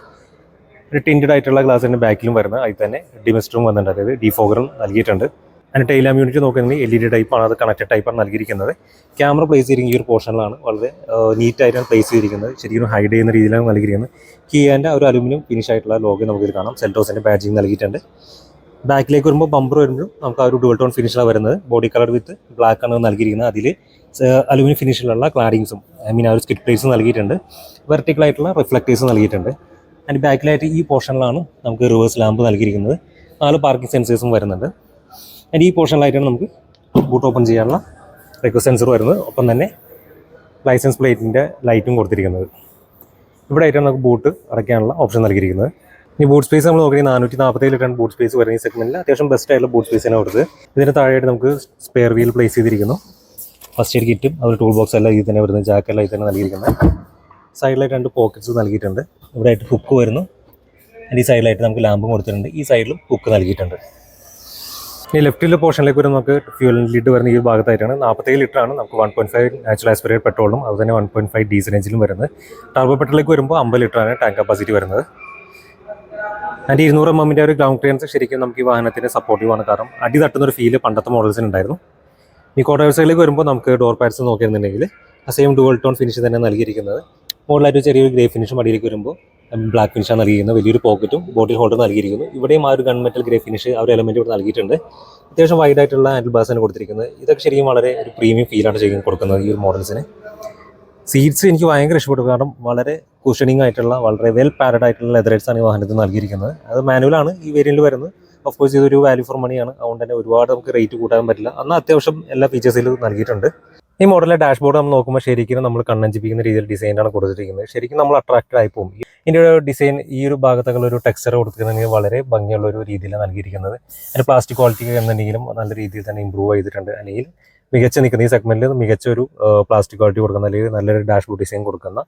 ഒരു ടിൻറ്റഡ് ആയിട്ടുള്ള ഗ്ലാസിൻ്റെ ബാക്കിലും വരുന്നത്. അതിൽ തന്നെ ഡിമിസ്റ്ററും വന്നിട്ടുണ്ട്, അതായത് ഡിഫോഗറും നൽകിയിട്ടുണ്ട്. അതിന് ടെയിൽ ലാമ്പ് യൂണിറ്റ് നോക്കുകയാണെങ്കിൽ LED ടൈപ്പാണ്, അത് കണക്റ്റഡ് ടൈപ്പാണ് നൽകിയിരിക്കുന്നത്. ക്യാമറ പ്ലേസ് ചെയ്തിരിക്കുന്ന ഈ ഒരു പോർഷനിലാണ് വളരെ നീറ്റായിട്ടാണ് പ്ലേസ് ചെയ്തിരിക്കുന്നത്. ശരിക്കും ഹൈഡ് ചെയ്യുന്ന രീതിയിലാണ് നൽകിയിരിക്കുന്നത്. കിയാൻ്റെ ഒരു അലുമിനിയം ഫിനിഷ് ആയിട്ടുള്ള ലോഗോ നമുക്കിത് കാണാം. സെൽറ്റോസിൻ്റെ ബാഡ്ജിങ് നൽകിയിട്ടുണ്ട്. ബാക്കിലേക്ക് വരുമ്പോൾ ബമ്പർ വരുമ്പോഴും നമുക്ക് ആ ഒരു ഡുവൽ ടോൺ ഫിനിഷിലാണ് വരുന്നത്. ബോഡി കളർ വിത്ത് ബ്ലാക്ക് ആണ് നൽകിയിരിക്കുന്നത്. അതിൽ അലുമിനിയം ഫിനിഷിലുള്ള ക്ലാഡിങ്സും ആ ഒരു സ്കിറ്റ് പ്ലേസും നൽകിയിട്ടുണ്ട്. വെർട്ടിക്കലായിട്ടുള്ള റിഫ്ലക്റ്റേഴ്സ് നൽകിയിട്ടുണ്ട്. അതിൻ്റെ ബാക്കിലായിട്ട് ഈ പോർഷനിലാണ് നമുക്ക് റിവേഴ്സ് ലാമ്പ് നൽകിയിരിക്കുന്നത്. 4 പാർക്കിംഗ് സെൻസേഴ്സും വരുന്നുണ്ട്. ആൻഡ് ഈ പോർഷനിലായിട്ടാണ് നമുക്ക് ബൂട്ട് ഓപ്പൺ ചെയ്യാനുള്ള റിക്വസ്റ്റ് സെൻസർ വരുന്നത്. ഒപ്പം തന്നെ ലൈസൻസ് പ്ലേറ്റിൻ്റെ ലൈറ്റും കൊടുത്തിരിക്കുന്നത്. ഇവിടെ ആയിട്ടാണ് നമുക്ക് ബൂട്ട് അടയ്ക്കാനുള്ള ഓപ്ഷൻ നൽകിയിരിക്കുന്നത്. ഈ ബൂട്ട് സ്പേസ് നമ്മൾ നോക്കി 447 ലിറ്ററാണ് ബൂട്ട് സ്പേസ് വരുന്ന ഈ സെഗ്മെൻറ്റിൽ. അത്യാവശ്യം ബെസ്റ്റ് ആയിട്ടുള്ള ബൂട്ട് സ്പേസിനെ കൊടുത്ത് ഇതിന് താഴെയായിട്ട് നമുക്ക് സ്പെയർ വീൽ പ്ലേസ് ചെയ്തിരിക്കുന്നു. ഫസ്റ്റ് എയ്ഡ് കിറ്റും ഒരു ടൂൾ ബോക്സ് എല്ലാം ഇതിൽ തന്നെ വരുന്നത്. ജാക്കെല്ലാം ഇതിൽ തന്നെ നൽകിയിരിക്കുന്നത്. സൈഡിലായിട്ട് 2 പോക്കറ്റ്സ് നൽകിയിട്ടുണ്ട്. ഇവിടെ ആയിട്ട് ഹുക്ക് വരുന്നു. ഈ സൈഡിലായിട്ട് നമുക്ക് ലാമ്പും കൊടുത്തിട്ടുണ്ട്. ഈ സൈഡിലും ഹുക്ക് നൽകിയിട്ടുണ്ട്. ഈ ലെഫ്റ്റിലെ പോർഷനിലേക്ക് വരുമ്പോൾ നമുക്ക് ഫ്യൂൽ ലിഡ് വരുന്ന ഈ ഭാഗത്തായിട്ടാണ്. 47 ലിറ്ററാണ് നമുക്ക് 1.5 നാച്ചുറൽ ആസ്പിറേറ്റഡ് പെട്രോളും അതുതന്നെ 1.5 ഡീസൽ എഞ്ചിനും വരുന്നത്. ടർബോ പെട്രോളിലേക്ക് വരുമ്പോൾ 50 ലിറ്ററാണ് ടാങ്ക് കപ്പാസിറ്റി വരുന്നത്. ആൻഡ് 200 mm ഒരു ഗ്രൗണ്ട് ക്ലിയറൻസ് ശരിക്കും നമുക്ക് ഈ വാഹനത്തിന് സപ്പോർട്ടീവാണ്. കാരണം അടി തട്ടുന്നൊരു ഫീല് പണ്ടത്തെ മോഡൽസിന് ഉണ്ടായിരുന്നു. ഈ ക്വാർട്ടർ സൈഡിലേക്ക് വരുമ്പോൾ നമുക്ക് ഡോർ പാഡ്സ് നോക്കിയിരുന്നുണ്ടെങ്കിൽ ആ സെയിം ഡുവൽ ടോൺ ഫിനിഷ് തന്നെ നൽകിയിരിക്കുന്നത്. മുകളിലായിട്ട് ചെറിയൊരു ഗ്രേ ഫിനിഷും അടിയിലേക്ക് വരുമ്പോൾ ബ്ലാക്ക് ഫിനിഷാണ് നൽകിയിരിക്കുന്നത്. വലിയൊരു പോക്കറ്റും ബോട്ടിൽ ഹോൾഡർ നൽകിയിരിക്കുന്നു. ഇവിടെയും ആ ഒരു ഗൺമെറ്റൽ ഗ്രേ ഫിനിഷ് ആ ഒരു എലമെൻറ്റ് ഇവിടെ നൽകിയിട്ടുണ്ട്. അത്യാവശ്യം വൈഡ് ആയിട്ടുള്ള ഹാൻഡിൽ ബാർസാണ് കൊടുത്തിരിക്കുന്നത്. ഇതൊക്കെ ശരിക്കും വളരെ ഒരു പ്രീമിയം ഫീലാണ് ശരിക്കും കൊടുക്കുന്നത് ഈ ഒരു മോഡൽസിന്. സീറ്റ്സ് എനിക്ക് ഭയങ്കര ഇഷ്ടപ്പെട്ടു. കാരണം വളരെ കുഷനിങ് ആയിട്ടുള്ള വളരെ വെൽ പാഡഡ് ആയിട്ടുള്ള ലെതറേറ്റ്സ് ആണ് ഈ വാഹനത്തിൽ നൽകിയിരിക്കുന്നത്. അത് മാനുവലാണ് ഈ വേരിയൻറ്റിൽ വരുന്നത്. ഓഫ് കോഴ്സ് ഇതൊരു വാല്യൂ ഫോർ മണിയാണ്. അതുകൊണ്ട് തന്നെ ഒരുപാട് നമുക്ക് റേറ്റ് കൂട്ടാൻ പറ്റില്ല. എന്നാൽ അത്യാവശ്യം എല്ലാ ഫീച്ചേഴ്സിലും നൽകിയിട്ടുണ്ട്. ഈ മോഡലിലെ ഡാഷ്ബോർഡ് നമ്മൾ നോക്കുമ്പോൾ ശരിക്കും നമ്മൾ കണ്ണഞ്ചിപ്പിക്കുന്ന രീതിയിൽ ഡിസൈനാണ് കൊടുത്തിരിക്കുന്നത്. ശരിക്കും നമ്മൾ അട്രാക്റ്റഡ് ആയി പോകും. ഇതിൻ്റെ ഒരു ഡിസൈൻ ഈ ഒരു ഭാഗത്തൊക്കെ ഒരു ടെക്സ്ചർ കൊടുത്തിട്ടുണ്ടെങ്കിൽ വളരെ ഭംഗിയുള്ള ഒരു രീതിയിലാണ് നൽകിയിരിക്കുന്നത്. അതിന് പ്ലാസ്റ്റിക് ക്വാളിറ്റി എന്നുണ്ടെങ്കിലും നല്ല രീതിയിൽ തന്നെ ഇമ്പ്രൂവ് ചെയ്തിട്ടുണ്ട്. അല്ലെങ്കിൽ മികച്ച നിൽക്കുന്ന ഈ സെഗ്മെൻറ്റിൽ മികച്ച ഒരു പ്ലാസ്റ്റിക് ക്വാളിറ്റി കൊടുക്കുന്ന അല്ലെങ്കിൽ നല്ലൊരു ഡാഷ്ബോർഡ് ഡിസൈൻ കൊടുക്കുന്ന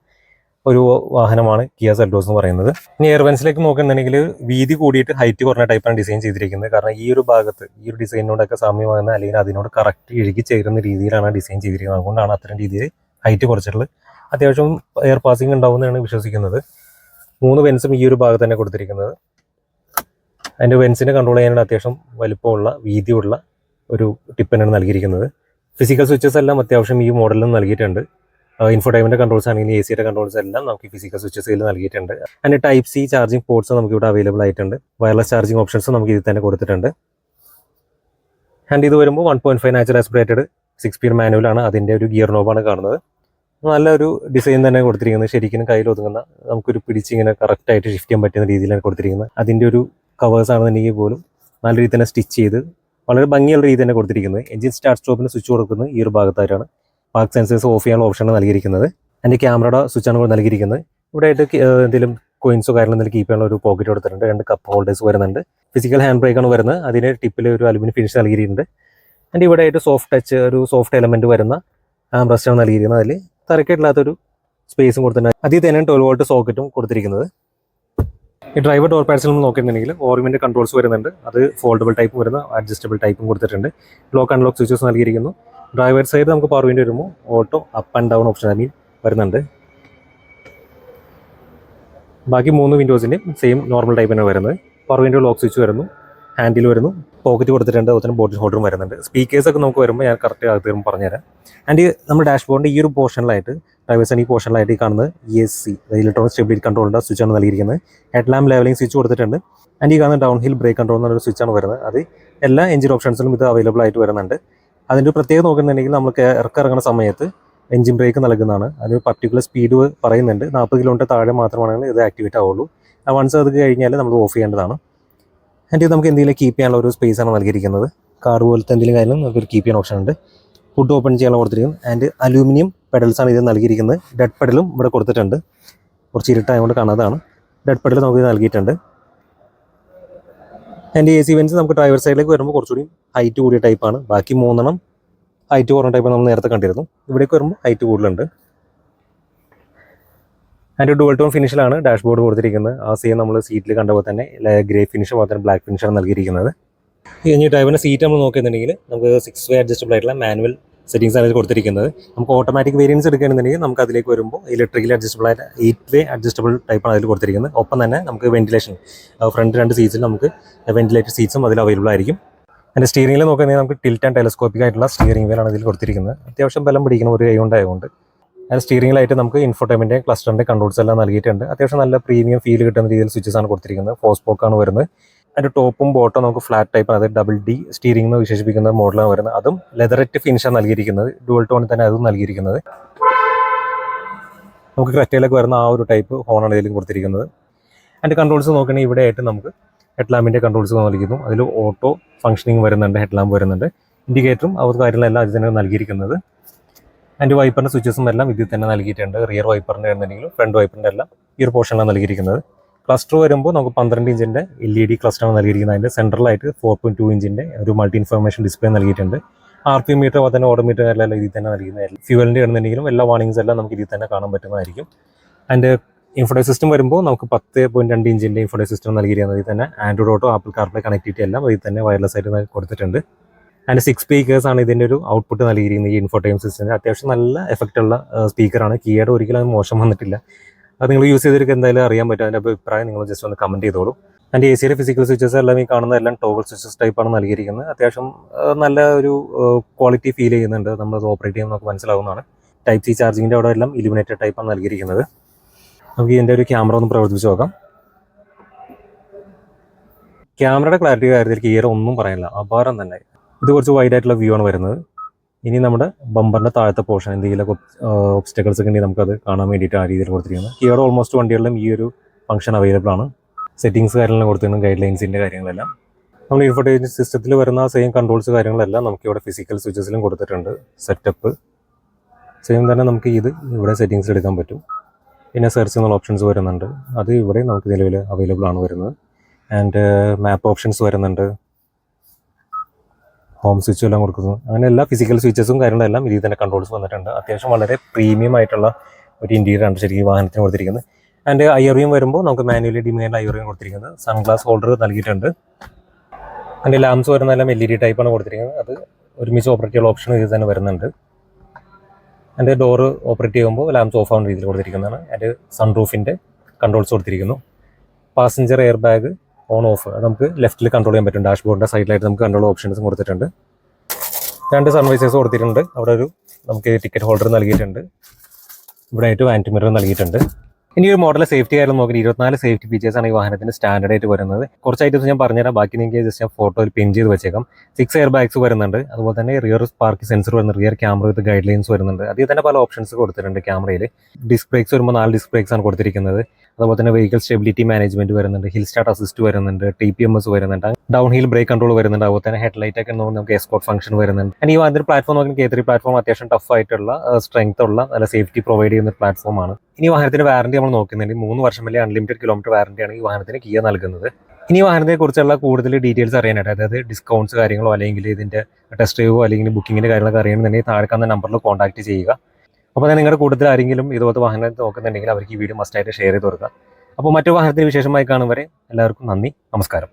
ഒരു വാഹനമാണ് കിയ സെൽറ്റോസ് എന്ന് പറയുന്നത്. ഇനി എയർവെൻസിലേക്ക് നോക്കുന്നുണ്ടെങ്കിൽ വീതി കൂടിയിട്ട് ഹൈറ്റ് കുറഞ്ഞ ടൈപ്പാണ് ഡിസൈൻ ചെയ്തിരിക്കുന്നത്. കാരണം ഈ ഒരു ഭാഗത്ത് ഈ ഒരു ഡിസൈനിനോടൊക്കെ സാമ്യമാകുന്ന അല്ലെങ്കിൽ അതിനോട് കറക്റ്റ് ഇഴുകി ചേരുന്ന രീതിയിലാണ് ഡിസൈൻ ചെയ്തിരിക്കുന്നത്. അതുകൊണ്ടാണ് അത്തരം രീതിയിൽ ഹൈറ്റ് കുറച്ചിട്ടുള്ളത്. അത്യാവശ്യം എയർ പാസിംഗ് ഉണ്ടാവുമെന്നാണ് വിശ്വസിക്കുന്നത്. 3 വെൻസും ഈ ഒരു ഭാഗത്ത് തന്നെ കൊടുത്തിരിക്കുന്നത്. അതിൻ്റെ വെൻസിനെ കൺട്രോൾ ചെയ്യാനുള്ള അത്യാവശ്യം വലിപ്പമുള്ള വീതിയുള്ള ഒരു ടിപ്പനാണ് നൽകിയിരിക്കുന്നത്. ഫിസിക്കൽ സ്വിച്ചസ് എല്ലാം അത്യാവശ്യം ഈ മോഡലിൽ നൽകിയിട്ടുണ്ട്. ഇൻഫോടൈമിൻ്റെ കൺട്രോൾസ് ആണെങ്കിൽ AC കൺട്രോൾസ് എല്ലാം നമുക്ക് ഫിസിക്കൽ സ്വിച്ചസിൽ നൽകിയിട്ടുണ്ട്. അതിൻ്റെ ടൈപ്പ് C ചാർജിങ് പോർട്സ് നമുക്ക് ഇവിടെ അവൈലബിൾ ആയിട്ടുണ്ട്. വയർലെസ് ചാർജിങ് ഓപ്ഷൻസ് നമുക്ക് ഇതിൽ തന്നെ കൊടുത്തിട്ടുണ്ട്. ആൻഡ് ഇത് വരുമ്പോൾ 1.5 നാച്ചുറൽ ആസ്പിറേറ്റഡ് 6 സ്പീഡ് മാനുവലാണ്. അതിൻ്റെ ഒരു ഗിയർ നോബാണ് കാണുന്നത്. നല്ലൊരു ഡിസൈൻ തന്നെ കൊടുത്തിരിക്കുന്നത്. ശരിക്കും കയ്യിൽ ഒതുങ്ങുന്ന നമുക്കൊരു പിടിച്ചിങ്ങനെ കറക്റ്റായിട്ട് ഷിഫ്റ്റ് ചെയ്യാൻ പറ്റുന്ന രീതിയിലാണ് കൊടുത്തിരിക്കുന്നത്. അതിൻ്റെ ഒരു കവേഴ്സ് ആണെന്നുണ്ടെങ്കിൽ പോലും നല്ല രീതിയിൽ തന്നെ സ്റ്റിച്ച് ചെയ്ത് വളരെ ഭംഗിയുള്ള രീതി തന്നെ കൊടുത്തിരിക്കുന്നത്. എഞ്ചിൻ സ്റ്റാർട്ട് സ്റ്റോപ്പിന് സ്വിച്ച് കൊടുക്കുന്നത് ഈ ഒരു ഭാഗത്തായിട്ടാണ്. പാർക്ക് സെൻസേഴ്സ് ഓഫ് ചെയ്യാനുള്ള ഓപ്ഷനാണ് നൽകിയിരിക്കുന്നത്. അതിൻ്റെ ക്യാമറയുടെ സ്വിച്ചാണ് ഇവിടെ നൽകിയിരിക്കുന്നത്. ഇവിടെ ആയിട്ട് എന്തെങ്കിലും കോയിൻസോ കാര്യങ്ങളും എന്തെങ്കിലും കീപ്പ് ചെയ്യാനുള്ള ഒരു പോക്കറ്റ് കൊടുത്തിട്ടുണ്ട്. 2 കപ്പ് ഹോൾഡേഴ്സ് വരുന്നുണ്ട്. ഫിസിക്കൽ ഹാൻഡ് ബ്രേക്കാണ് വരുന്നത്. അതിന് ടിപ്പിൽ ഒരു അലുമിനിയം ഫിനിഷ് നൽകിയിട്ടുണ്ട്. അതിൻ്റെ ഇവിടെ ആയിട്ട് സോഫ്റ്റ് ടച്ച് ഒരു സോഫ്റ്റ് എലമെൻറ്റ് വരുന്ന ആംബ്രസ്റ്റാണ് നൽകിയിരിക്കുന്നത്. അതിൽ തരക്കേട്ടില്ലാത്തൊരു സ്പേസും കൊടുത്തിട്ടുണ്ട്. അതിൽ തന്നെ 12 വോൾട്ട് സോക്കറ്റും കൊടുത്തിരിക്കുന്നത്. ഈ ഡ്രൈവർ ഡോർ പാഡ്സിൽ നമ്മൾ നോക്കുന്നുണ്ടെങ്കിൽ ഓറിയൻറ്റ് കൺട്രോൾസ് വരുന്നുണ്ട്. അത് ഫോൾഡബിൾ ടൈപ്പ് വരുന്ന അഡ്ജസ്റ്റബിൾ ടൈപ്പും കൊടുത്തിട്ടുണ്ട്. ലോക്ക് അൺലോക്ക് സ്വിച്ചസ് നൽകിയിരിക്കുന്നു. ഡ്രൈവർ സൈഡ് നമുക്ക് പവർ വിൻഡോ വരുമ്പോൾ auto up and down option വരുന്നുണ്ട്. ബാക്കി 3 വിൻഡോസിൻ്റെയും സെയിം നോർമൽ ടൈപ്പ് തന്നെ വരുന്നത്. പവർ വിൻഡോ ലോക്ക് സ്വിച്ച് വരുന്നു, ഹാൻഡിൽ വരുന്നു, പോക്കറ്റ് കൊടുത്തിട്ടുണ്ട്, അതുപോലെ തന്നെ ബോട്ടിൽ ഹോൾഡറും വരുന്നുണ്ട്. സ്പീക്കേഴ്സൊക്കെ നമുക്ക് വരുമ്പോൾ ഞാൻ കറക്റ്റ് അത് തീർന്ന് പറഞ്ഞുതരാം. ആൻഡ് നമ്മുടെ ഡാഷ്ബോർഡിൻ്റെ ഈ ഒരു പോർഷനിലായിട്ട് ഡ്രൈവേഴ്സിന് ഈ പോർഷനിലായിട്ട് ഈ കാണുന്നത് ESC ഇലക്ട്രോണിക് സ്റ്റെബിലിറ്റി കൺട്രോളിൻ്റെ സ്വിച്ചാണ് നൽകിയിരിക്കുന്നത്. ഹെഡ് ലാമ്പ് ലെവലിംഗ് സ്വിച്ച് കൊടുത്തിട്ടുണ്ട്. ആൻഡ് ഈ കാണുന്ന ഡൗൺ ഹിൽ ബ്രേക്ക് കൺട്രോൾ എന്നൊരു സ്വിച്ചാണ് വരുന്നത്. അത് എല്ലാ എഞ്ചിൻ ഓപ്ഷൻസിലും ഇത് അവൈലബിൾ ആയിട്ട് വരുന്നുണ്ട്. അതിൻ്റെ പ്രത്യേകത നോക്കുന്നുണ്ടെങ്കിൽ നമുക്ക് ഇറങ്ങുന്ന സമയത്ത് എഞ്ചിൻ ബ്രേക്ക് നൽകുന്നതാണ്. അതിന് പർട്ടിക്കുലർ സ്പീഡ് പറയുന്നുണ്ട്. 40 കിലോമീറ്റർ താഴെ മാത്രമാണ് ഇത് ആക്ടിവേറ്റ് ആവുള്ളൂ. വൺസ് അത് കഴിഞ്ഞാൽ നമ്മൾ ഓഫ് ചെയ്യേണ്ടതാണ്. ആൻഡ് ഇത് നമുക്ക് എന്തെങ്കിലും കീപ്പ് ചെയ്യാനുള്ള ഒരു സ്പേസ് ആണ് നൽകിയിരിക്കുന്നത്. കാർ പോലത്തെ എന്തെങ്കിലും കാര്യം നമുക്കൊരു കീപ്പ് ചെയ്യാൻ ഓപ്ഷൻ ഉണ്ട്. ഫുഡ് ഓപ്പൺ ചെയ്യാനുള്ള കൊടുത്തിരിക്കുന്നത്. ആൻഡ് അലൂമിനിയം പെഡൽസാണ് ഇത് നൽകിയിരിക്കുന്നത്. ഡെഡ് പെഡലും ഇവിടെ കൊടുത്തിട്ടുണ്ട്. കുറച്ച് ഇരുട്ടായതുകൊണ്ട് കാണാതാണ്. ഡെഡ് പെഡൽ നമുക്ക് ഇത് നൽകിയിട്ടുണ്ട്. ആൻഡ് AC വെൻസ് നമുക്ക് ഡ്രൈവർ സൈഡിലേക്ക് വരുമ്പോൾ കുറച്ചുകൂടി ഹൈറ്റ് കൂടിയ ടൈപ്പാണ്. ബാക്കി 3 ഹൈറ്റ് കുറഞ്ഞ ടൈപ്പ് നമ്മൾ നേരത്തെ കണ്ടിരുന്നു. ഇവിടേക്ക് വരുമ്പോൾ ഹൈറ്റ് കൂടുതലുണ്ട്. ആൻഡ് ഡുവൽ ടോൺ ഫിനിഷിലാണ് ഡാഷ്ബോർഡ് കൊടുത്തിരിക്കുന്നത്. ആ സെയിം നമ്മൾ സീറ്റിൽ കണ്ടപ്പോൾ തന്നെ ഗ്രേ ഫിനിഷ് പോലെ തന്നെ ബ്ലാക്ക് ഫിനിഷാണ് നൽകിയിരിക്കുന്നത്. ഇനി ഡ്രൈവറിൻ്റെ സീറ്റ് നമ്മൾ നോക്കുന്നുണ്ടെങ്കിൽ നമുക്ക് 6 വേ അഡ്ജസ്റ്റബിൾ ആയിട്ടുള്ള മാനുവൽ സെറ്റിംഗ്സ് ആണ് കൊടുത്തിരിക്കുന്നത്. നമുക്ക് ഓട്ടോമാറ്റിക് വേരിയൻസ് എടുക്കുകയാണെന്നുണ്ടെങ്കിൽ നമുക്ക് അതിലേക്ക് വരുമ്പോൾ ഇലക്ട്രിക്കലി അഡ്ജസ്റ്റബിൾ ആയിട്ട് 8 വേ അഡ്ജസ്റ്റബിൾ ടൈപ്പാണ് അതിൽ കൊടുത്തിരിക്കുന്നത്. ഒപ്പം തന്നെ നമുക്ക് വെന്റിലേഷൻ ഫ്രണ്ട് 2 സീറ്റ്സിൽ നമുക്ക് വെന്റിലേറ്റഡ് സീറ്റ്സും അതിൽ അവൈലബിൾ ആയിരിക്കും. അതിൻ്റെ സ്റ്റിയറിംഗിൽ നോക്കുകയാണെങ്കിൽ നമുക്ക് ടിൽറ്റ് ആൻഡ് ടെലസ്കോപ്പിക് ആയിട്ടുള്ള സ്റ്റിയറിംഗ് വീലാണ് ഇതിൽ കൊടുത്തിരിക്കുന്നത്. അത്യാവശ്യം ബലം പിടിക്കുന്ന ഒരു കൈ കൊണ്ടായതുകൊണ്ട് അതിന് സ്റ്റിയറിംഗിലായിട്ട് നമുക്ക് ഇൻഫോർടൈൻമെൻറ്റ് ക്ലസ്റ്ററിൻ്റെ കൺട്രോൾസ് എല്ലാം നൽകിയിട്ടുണ്ട്. അത്യാവശ്യം നല്ല പ്രീമിയം ഫീൽ കിട്ടുന്ന രീതിയിൽ സ്വിച്ചസ് ആണ് കൊടുത്തിരിക്കുന്നത്. 4 സ്പോക്കാണ് വരുന്നത്. അതിൻ്റെ ടോപ്പും ബോട്ടും നമുക്ക് ഫ്ലാറ്റ് ടൈപ്പാണ്. അത് DD സ്റ്റീറിംഗ് എന്ന് വിശേഷിപ്പിക്കുന്ന മോഡലാണ് വരുന്നത്. അതും ലെതററ്റ് ഫിനിഷാണ് നൽകിയിരിക്കുന്നത്. ഡുവൽ ടോണിൽ തന്നെ അതും നൽകിയിരിക്കുന്നത്. നമുക്ക് ക്രെറ്റയിലൊക്കെ വരുന്ന ആ ഒരു ടൈപ്പ് ഹോണാണ് ഇതിലും കൊടുത്തിരിക്കുന്നത്. അതിൻ്റെ കൺട്രോൾസ് നോക്കുകയാണെങ്കിൽ ഇവിടെ ആയിട്ട് നമുക്ക് ഹെഡ് ലാമ്പിൻ്റെ കൺട്രോൾസ് നൽകിയിരുന്നു. അതിൽ ഓട്ടോ ഫംഗ്ഷനിങ് വരുന്നുണ്ട്, ഹെഡ് ലാമ്പ് വരുന്നുണ്ട്, ഇൻഡിക്കേറ്ററും അവർ കാര്യങ്ങളെല്ലാം അതിൽ തന്നെ നൽകിയിരിക്കുന്നത്. അതിൻ്റെ വൈപ്പറിൻ്റെ സ്വിച്ചസും എല്ലാം ഇതിൽ തന്നെ നൽകിയിട്ടുണ്ട്. റിയർ വൈപ്പറിൻ്റെ ആയിരുന്നെങ്കിലും ഫ്രണ്ട് വൈപ്പറിൻ്റെ എല്ലാം ഈ ഒരു പോർഷനിലാണ് നൽകിയിരിക്കുന്നത്. ക്ലസ്റ്റർ വരുമ്പോൾ നമുക്ക് 12 ഇഞ്ചിൻ്റെ LED ക്ലസ്റ്ററാണ് നൽകിയിരിക്കുന്നത്. അതിൻ്റെ സെൻട്രലായിട്ട് 4.2 ഇഞ്ചിൻ്റെ ഒരു മൾട്ടി ഇൻഫർമേഷൻ ഡിസ്പ്ലേ നൽകിയിട്ടുണ്ട്. RPM മീറ്റർ അതുപോലെ തന്നെ ഓഡോമീറ്റർ എല്ലാം ഇതിൽ തന്നെ നൽകുന്നതായിരിക്കും. ഫ്യൂവലിൻ്റെ ആണെന്നുണ്ടെങ്കിലും എല്ലാ വാർണിംഗ്സ് എല്ലാം നമുക്ക് ഇതിൽ തന്നെ കാണാൻ പറ്റുന്നതായിരിക്കും. അതിൻ്റെ ഇൻഫോഡേ സിസ്റ്റം വരുമ്പോൾ നമുക്ക് 10.2 ഇഞ്ചിൻ്റെ ഇൻഫോഡേ സിസ്റ്റം നൽകിയിരിക്കുന്നത്. ഇതിൽ തന്നെ Android auto, apple CarPlay connectivity എല്ലാം ഇതിൽ തന്നെ വയർലെസ് ആയിട്ട് കൊടുത്തിട്ടുണ്ട്. അതിൻ്റെ 6 സ്പീക്കേഴ്സ് ആണ് ഇതിൻ്റെ ഒരു ഔട്ട്പുട്ട് നൽകിയിരിക്കുന്നത്. ഈ ഇൻഫോടൈം സിസ്റ്റത്തിന് അത്യാവശ്യം നല്ല എഫക്റ്റുള്ള സ്പീക്കറാണ്. കീയുടെ ഒരിക്കലും അത് മോശം വന്നിട്ടില്ല. അത് നിങ്ങൾ യൂസ് ചെയ്തിട്ട് എന്തായാലും അറിയാൻ പറ്റും. അതിൻ്റെ അഭിപ്രായം നിങ്ങൾ ജസ്റ്റ് ഒന്ന് കമൻറ്റ് ചെയ്തോളൂ. അതിൻ്റെ AC ഫിസിക്കൽ സ്വിച്ചസ് എല്ലാം ഈ കാണുന്ന എല്ലാം ടോഗിൾ സ്വിച്ചസ് ടൈപ്പാണ് നൽകിയിരിക്കുന്നത്. അത്യാവശ്യം നല്ല ഒരു ക്വാളിറ്റി ഫീൽ ചെയ്യുന്നുണ്ട്. നമ്മളത് ഓപ്പറേറ്റ് ചെയ്യുമ്പോൾ നമുക്ക് മനസ്സിലാവുന്നതാണ്. Type C ചാർജിങ്ങിൻ്റെ അവിടെ എല്ലാം ഇലുമിനേറ്റഡ് ടൈപ്പാണ് നൽകിയിരിക്കുന്നത്. നമുക്ക് ഇതിൻ്റെ ഒരു ക്യാമറ ഒന്ന് പ്രവർത്തിച്ച് നോക്കാം. ക്യാമറയുടെ ക്ലാരിറ്റി കാര്യത്തിൽ ക്ലിയർ ഒന്നും പറയാനില്ല, അപാരം തന്നെ. ഇത് കുറച്ച് വൈഡ് ആയിട്ടുള്ള വ്യൂ ആണ് വരുന്നത്. ഇനി നമ്മുടെ ബമ്പറിൻ്റെ താഴത്തെ പോർഷൻ എന്തെങ്കിലും ഒബ്സ്റ്റക്കിൾസ് ഒക്കെ ഉണ്ടെങ്കിൽ നമുക്കത് കാണാൻ വേണ്ടിയിട്ട് ആ രീതിയിൽ കൊടുത്തിരിക്കുന്നത്. ക്ലിയർ ഓൾമോസ്റ്റ് വണ്ടികളിലും ഈ ഒരു ഫംഗ്ഷൻ അവൈലബിൾ ആണ്. സെറ്റിംഗ്സ് കാര്യങ്ങളെല്ലാം കൊടുത്തിട്ടുണ്ട്, ഗൈഡ് ലൈൻസിൻ്റെ കാര്യങ്ങളെല്ലാം. നമ്മൾ ഇൻഫോർടൈൻമെൻറ്റ് സിസ്റ്റത്തിൽ വരുന്ന സെയിം കൺട്രോൾസ് കാര്യങ്ങളെല്ലാം നമുക്ക് ഇവിടെ ഫിസിക്കൽ സ്വിച്ചസിലും കൊടുത്തിട്ടുണ്ട്. സെറ്റപ്പ് സെയിം തന്നെ നമുക്ക് ഇത് ഇവിടെ സെറ്റിംഗ്സ് എടുക്കാൻ പറ്റും. പിന്നെ സെർച്ച് എന്നുള്ള ഓപ്ഷൻസ് വരുന്നുണ്ട്. അത് ഇവിടെ നമുക്ക് നിലവിൽ അവൈലബിൾ ആണ് വരുന്നത്. ആൻഡ് മാപ്പ് ഓപ്ഷൻസ് വരുന്നുണ്ട്, ഹോം സ്വിച്ചും എല്ലാം കൊടുക്കുന്നു. അങ്ങനെ എല്ലാ ഫിസിക്കൽ സ്വിച്ചസും കാര്യങ്ങളെല്ലാം ഇതിൽ തന്നെ കൺട്രോൾസ് വന്നിട്ടുണ്ട്. അത്യാവശ്യം വളരെ പ്രീമിയം ആയിട്ടുള്ള ഒരു ഇൻറ്റീരിയറാണ് ശരിക്കും വാഹനത്തിന് കൊടുത്തിരിക്കുന്നത്. ആൻഡ് IRVM വരുമ്പോൾ നമുക്ക് മാനുവലി ഡിമേഡ് IRVM കൊടുത്തിരിക്കുന്നത്. സൺഗ്ലാസ് ഹോൾഡർ നൽകിയിട്ടുണ്ട്. അതിൻ്റെ ലാംപ്സ് വരുന്നതെല്ലാം LED ടൈപ്പാണ് കൊടുത്തിരിക്കുന്നത്. അത് ഒരുമിച്ച് ഓപ്പറേറ്റ് ചെയ്യാനുള്ള ഓപ്ഷൻ ഇതിൽ തന്നെ വരുന്നുണ്ട്. അതിൻ്റെ ഡോറ് ഓപ്പറേറ്റ് ചെയ്യുമ്പോൾ ലാംപ്സ് ഓഫ് ആവുന്ന രീതിയിൽ കൊടുത്തിരിക്കുന്നതാണ്. അതിൻ്റെ സൺറൂഫിൻ്റെ കൺട്രോൾസ് കൊടുത്തിരിക്കുന്നു. Passenger air bag on of അത് നമുക്ക് ലെഫ്റ്റിൽ കൺട്രോൾ ചെയ്യാൻ പറ്റും. ഡാഷ്ബോർഡിൻ്റെ സൈഡിലായിട്ട് നമുക്ക് കൺട്രോൾ ഓപ്ഷൻസും കൊടുത്തിട്ടുണ്ട്. 2 സൺവൈസേഴ്സ് കൊടുത്തിട്ടുണ്ട്. അവിടെ ഒരു നമുക്ക് ടിക്കറ്റ് ഹോൾഡർ നൽകിയിട്ടുണ്ട്. ഇവിടെ ആയിട്ട് വാനിറ്റി മിറർ നൽകിയിട്ടുണ്ട്. ഇനി ഒരു മോഡൽ സേഫ്റ്റി കാര്യം നോക്കി 24 സേഫ്റ്റി ഫീച്ചേഴ്സാണ് ഈ വാഹനത്തിന് സ്റ്റാൻഡേർഡ് ആയിട്ട് വരുന്നത്. കുറച്ച് ഐറ്റംസ് ഞാൻ പറഞ്ഞുതരാം, ബാക്കി നിങ്ങൾക്ക് ജസ്റ്റ് ഞാൻ ഫോട്ടോയിൽ പിൻ ചെയ്ത് വെച്ചേക്കാം. 6 എയർ ബാഗ്സ് വരുന്നുണ്ട്. അതുപോലെ തന്നെ റിയർ പാർക്ക് സെൻസർ വരുന്നുണ്ട്. റിയർ ക്യാമറ വിത്ത് ഗൈഡ് ലൈൻസ് വരുന്നുണ്ട്. അതിൽ തന്നെ പല ഓപ്ഷൻസ് കൊടുത്തിട്ടുണ്ട് ക്യാമറയിൽ. ഡിസ്ക് ബ്രേക്സ് വരുമ്പോൾ 4 ഡിസ്ക് ബ്രേക്സ് ആണ് കൊടുത്തിരിക്കുന്നത്. അതുപോലെ തന്നെ വെഹിക്കിൾ സ്റ്റെബിലിറ്റി മാനേജ്മെന്റ് വരുന്നുണ്ട്. ഹിൽ സ്റ്റാർട്ട് അസിസ്റ്റ് വരുന്നുണ്ട്. TPMS വരുന്നുണ്ട്. ഡൗൺ ഹിൽ ബ്രേക്ക് കൺട്രോൾ വരുന്നുണ്ട്. അതുപോലെ തന്നെ ഹെഡ്ലൈറ്റ് ഒക്കെ നമുക്ക് എസ്കോർട്ട് ഫംഗ്ഷൻ വരുന്നുണ്ട്. ഈ വാഹനത്തിന്റെ പ്ലാറ്റ്ഫോം നോക്കി K3 പ്ലാറ്റ്ഫോം അത്യാവശ്യം ടഫ് ആയിട്ടുള്ള സ്ട്രെങ്ത് ഉള്ള നല്ല സേഫ്റ്റി പ്രൊവൈഡ് ചെയ്യുന്ന പ്ലാറ്റ്ഫോമാണ്. ഇനി വാഹനത്തിന്റെ വാറന്റി നമ്മൾ നോക്കുന്നുണ്ടെങ്കിൽ 3 വർഷം വരെ അൺലിമിറ്റഡ് കിലോമീറ്റർ വാറന്റിയാണ് ഈ വാഹനത്തിന് കിയ നൽകുന്നത്. ഇനി വാഹനത്തെ കുറിച്ചുള്ള കൂടുതൽ ഡീറ്റെയിൽസ് അറിയാനായിട്ട്, അതായത് ഡിസ്കൗണ്ട്സ് കാര്യങ്ങളോ അല്ലെങ്കിൽ ഇതിന്റെ ടെസ്റ്റ് ഡ്രൈവോ അല്ലെങ്കിൽ ബുക്കിങ്ങിന്റെ കാര്യങ്ങളൊക്കെ അറിയണമെന്നുണ്ടെങ്കിൽ താഴെ കാണുന്ന നമ്പറിൽ കോൺടാക്ട് ചെയ്യുക. അപ്പോൾ നിങ്ങളുടെ കൂടുതൽ ആരെങ്കിലും ഇതുപോലത്തെ വാഹനം നോക്കുന്നുണ്ടെങ്കിൽ അവർക്ക് ഈ വീഡിയോ മസ്റ്റായിട്ട് ഷെയർ ചെയ്ത് കൊടുക്കുക. അപ്പോൾ മറ്റു വാഹനത്തിന് വിശേഷമായി കാണും വരെ എല്ലാവർക്കും നന്ദി, നമസ്കാരം.